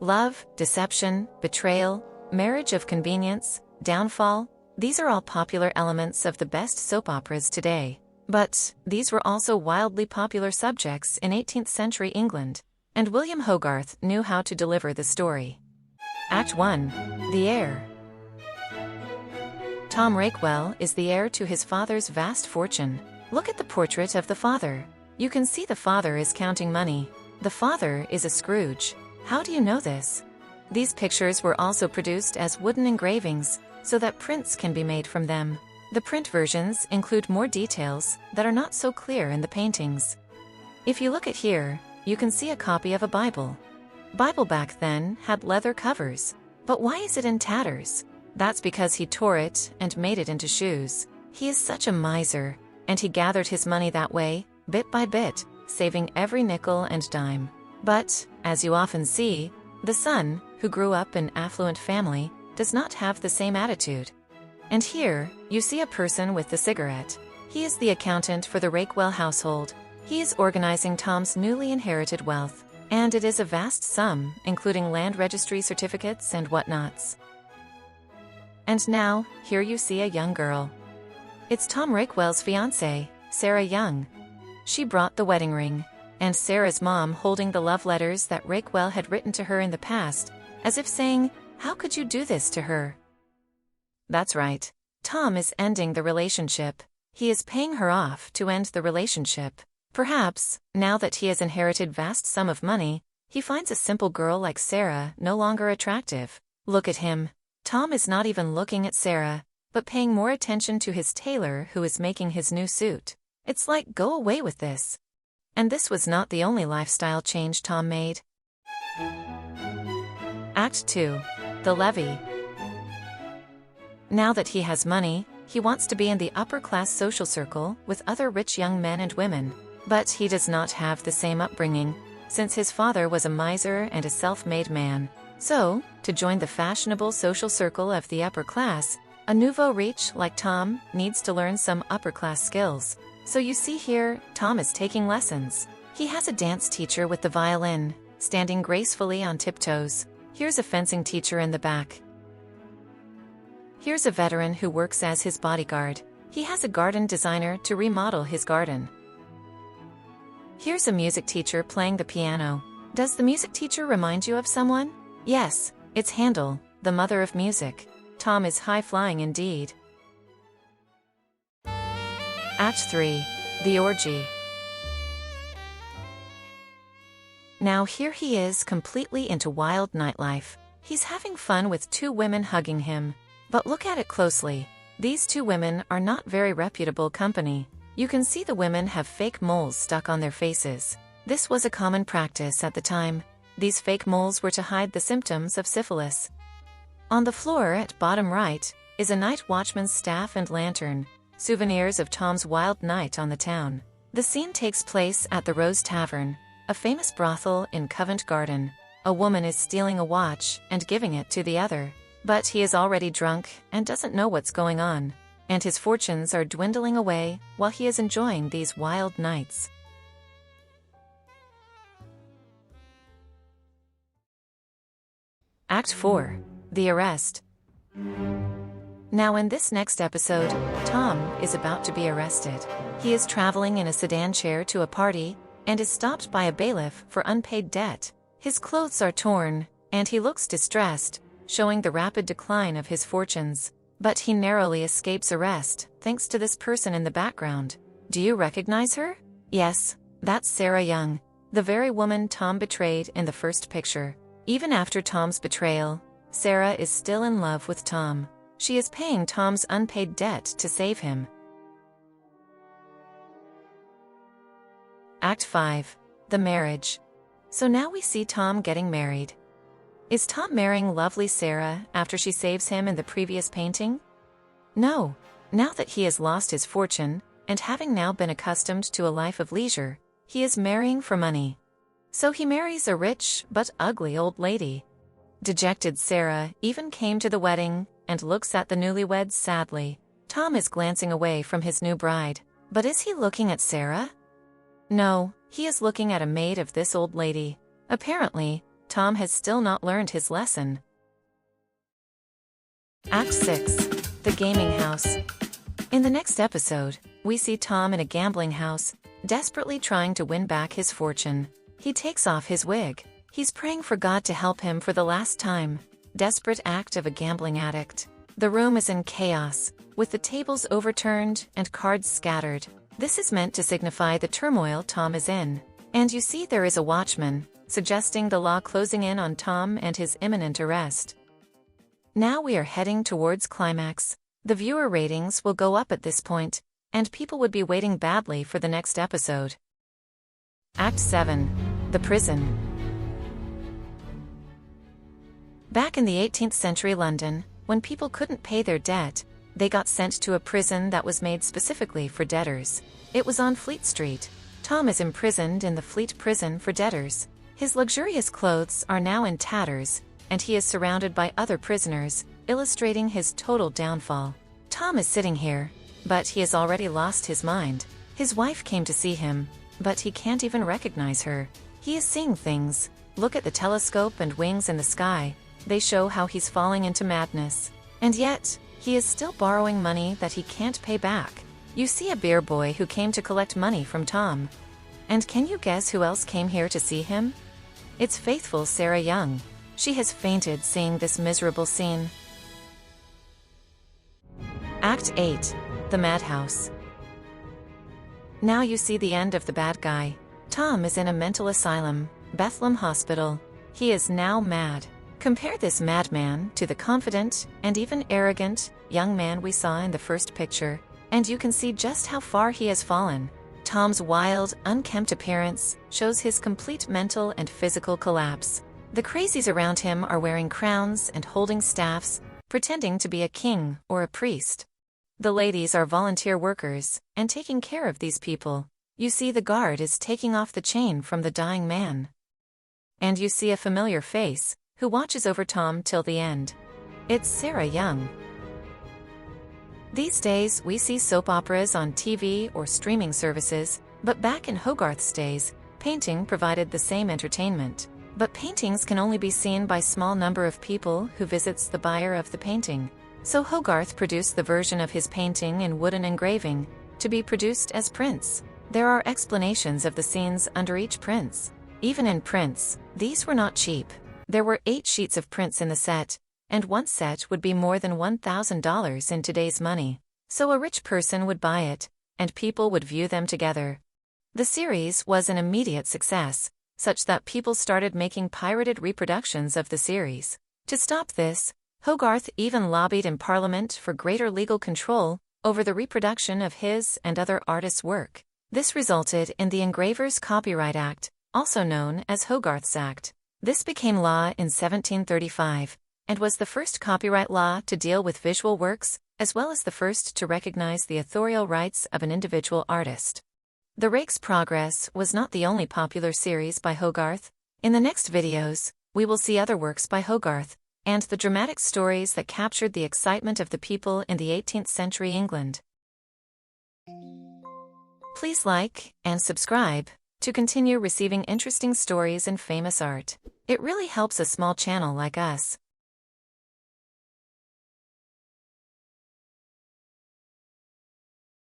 Love, deception, betrayal, marriage of convenience, downfall, these are all popular elements of the best soap operas today. But these were also wildly popular subjects in 18th century England, and William Hogarth knew how to deliver the story. Act 1. The Heir. Tome Rakewell is the heir to his father's vast fortune. Look at the portrait of the father. You can see the father is counting money. The father is a Scrooge. How do you know this? These pictures were also produced as wooden engravings, so that prints can be made from them. The print versions include more details that are not so clear in the paintings. If you look at here, you can see a copy of a Bible. Bible back then had leather covers. But why is it in tatters? That's because he tore it and made it into shoes. He is such a miser, and he gathered his money that way, bit by bit, saving every nickel and dime. But, as you often see, the son, who grew up in an affluent family, does not have the same attitude. And here, you see a person with the cigarette. He is the accountant for the Rakewell household. He is organizing Tom's newly inherited wealth, and it is a vast sum, including land registry certificates and whatnots. And now, here you see a young girl. It's Tome Rakewell's fiancée, Sarah Young. She brought the wedding ring, and Sarah's mom holding the love letters that Rakewell had written to her in the past, as if saying, "How could you do this to her?" That's right. Tom is ending the relationship. He is paying her off to end the relationship. Perhaps, now that he has inherited vast sum of money, he finds a simple girl like Sarah no longer attractive. Look at him. Tom is not even looking at Sarah, but paying more attention to his tailor who is making his new suit. It's like, go away with this. And this was not the only lifestyle change Tom made. Act 2. The Levee. Now that he has money, he wants to be in the upper-class social circle with other rich young men and women. But he does not have the same upbringing, since his father was a miser and a self-made man. So, to join the fashionable social circle of the upper class, a nouveau riche like Tom needs to learn some upper-class skills. So you see here, Tom is taking lessons. He has a dance teacher with the violin, standing gracefully on tiptoes. Here's a fencing teacher in the back. Here's a veteran who works as his bodyguard. He has a garden designer to remodel his garden. Here's a music teacher playing the piano. Does the music teacher remind you of someone? Yes, it's Handel, the mother of music. Tom is high-flying indeed. Act 3. The Orgy. Now here he is completely into wild nightlife. He's having fun with two women hugging him. But look at it closely. These two women are not very reputable company. You can see the women have fake moles stuck on their faces. This was a common practice at the time. These fake moles were to hide the symptoms of syphilis. On the floor at bottom right is a night watchman's staff and lantern, souvenirs of Tom's wild night on the town. The scene takes place at the Rose Tavern, a famous brothel in Covent Garden. A woman is stealing a watch and giving it to the other. But he is already drunk and doesn't know what's going on, and his fortunes are dwindling away while he is enjoying these wild nights. Act 4. The Arrest. Now in this next episode, Tom is about to be arrested. He is traveling in a sedan chair to a party, and is stopped by a bailiff for unpaid debt. His clothes are torn, and he looks distressed, showing the rapid decline of his fortunes. But he narrowly escapes arrest, thanks to this person in the background. Do you recognize her? Yes, that's Sarah Young, the very woman Tom betrayed in the first picture. Even after Tom's betrayal, Sarah is still in love with Tom. She is paying Tom's unpaid debt to save him. Act 5. The Marriage. So now we see Tom getting married. Is Tom marrying lovely Sarah after she saves him in the previous painting? No. Now that he has lost his fortune, and having now been accustomed to a life of leisure, he is marrying for money. So he marries a rich but ugly old lady. Dejected Sarah even came to the wedding and looks at the newlyweds sadly. Tom is glancing away from his new bride, but is he looking at Sarah? No, he is looking at a maid of this old lady. Apparently, Tom has still not learned his lesson. Act 6. The Gaming House. In the next episode, we see Tom in a gambling house, desperately trying to win back his fortune. He takes off his wig. He's praying for God to help him for the last time. Desperate act of a gambling addict. The room is in chaos, with the tables overturned and cards scattered. This is meant to signify the turmoil Tom is in. And you see there is a watchman, suggesting the law closing in on Tom and his imminent arrest. Now we are heading towards climax. The viewer ratings will go up at this point, and people would be waiting badly for the next episode. Act 7. The Prison. Back in the 18th century London, when people couldn't pay their debt, they got sent to a prison that was made specifically for debtors. It was on Fleet Street. Tom is imprisoned in the Fleet Prison for debtors. His luxurious clothes are now in tatters, and he is surrounded by other prisoners, illustrating his total downfall. Tom is sitting here, but he has already lost his mind. His wife came to see him, but he can't even recognize her. He is seeing things. Look at the telescope and wings in the sky. They show how he's falling into madness. And yet, he is still borrowing money that he can't pay back. You see a beer boy who came to collect money from Tom. And can you guess who else came here to see him? It's faithful Sarah Young. She has fainted seeing this miserable scene. Act 8. The Madhouse. Now you see the end of the bad guy. Tom is in a mental asylum, Bethlehem Hospital. He is now mad. Compare this madman to the confident and even arrogant young man we saw in the first picture, and you can see just how far he has fallen. Tom's wild, unkempt appearance shows his complete mental and physical collapse. The crazies around him are wearing crowns and holding staffs, pretending to be a king or a priest. The ladies are volunteer workers and taking care of these people. You see the guard is taking off the chain from the dying man. And you see a familiar face who watches over Tom till the end. It's Sarah Young. These days we see soap operas on TV or streaming services, but back in Hogarth's days, painting provided the same entertainment. But paintings can only be seen by a small number of people who visits the buyer of the painting. So Hogarth produced the version of his painting in wooden engraving, to be produced as prints. There are explanations of the scenes under each prints. Even in prints, these were not cheap. There were 8 sheets of prints in the set, and one set would be more than $1,000 in today's money. So a rich person would buy it, and people would view them together. The series was an immediate success, such that people started making pirated reproductions of the series. To stop this, Hogarth even lobbied in Parliament for greater legal control over the reproduction of his and other artists' work. This resulted in the Engravers' Copyright Act, also known as Hogarth's Act. This became law in 1735, and was the first copyright law to deal with visual works, as well as the first to recognize the authorial rights of an individual artist. The Rake's Progress was not the only popular series by Hogarth. In the next videos, we will see other works by Hogarth, and the dramatic stories that captured the excitement of the people in the 18th century England. Please like and subscribe to continue receiving interesting stories and famous art. It really helps a small channel like us.